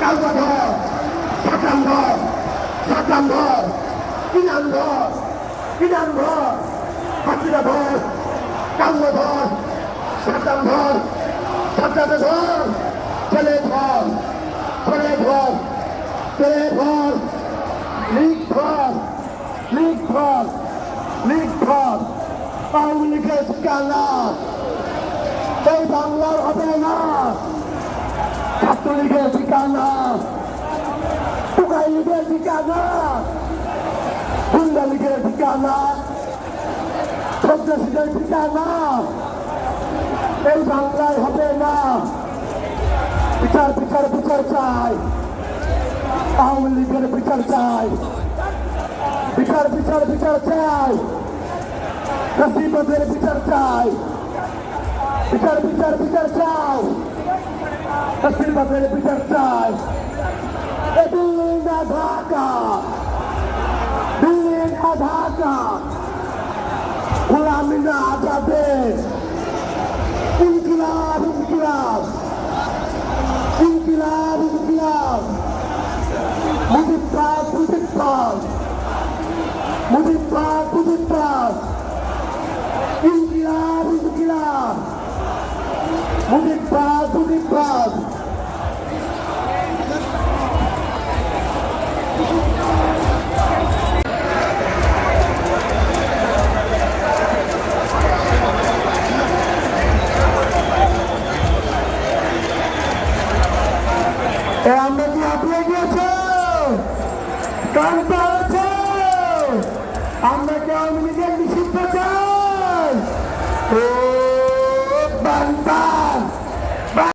কালবা ধর, সাতাম ধর, সাতাম ধর, কিনান ধর, কিনান ধর, হাতিরা ধর, কালবা ধর, সাতাম ধর, সাতামে ধর, ছেলে ধর, ছেলে ধর, ছেলে ধর, লিগ ধর, লিগ ধর, লিগ ধর, আওয়ামী লীগের ঠিকানা এই বাংলার হবে না, ছাত্রলীগের ঠিকানা, টুকাই লীগের ঠিকানা, গুন্ডা লীগের ঠিকানা, সন্ত্রাসীদের ঠিকানা এই বাংলায় হবে না। বিচার বিচার বিচার চাই, আওয়ামী লীগের বিচার চাই, বিচার বিচার বিচার চাই, নাসিবাদের বিচার চাই, বিচার বিচার বিচার চাই, নাসিবাদের বিচার চাই। দিল্লি না ঢাকা, দিল্লি না ঢাকা, গোলামি না আজাদে, ইনকিলাব ইনকিলাব, ইনকিলাব ইনকিলাব, মুজিববাদ মুজিববাদ, মুজিববাদ মুজিববাদ, ইনকিলাব ইনকিলাব, মুজিববাদ মুজিববাদ। আমরা কি হাঁপিয়ে গিয়েছে? কান্তা আছে? আমরা কি আওয়ামী লীগের নিষিদ্ধ চাই? ও বাংলা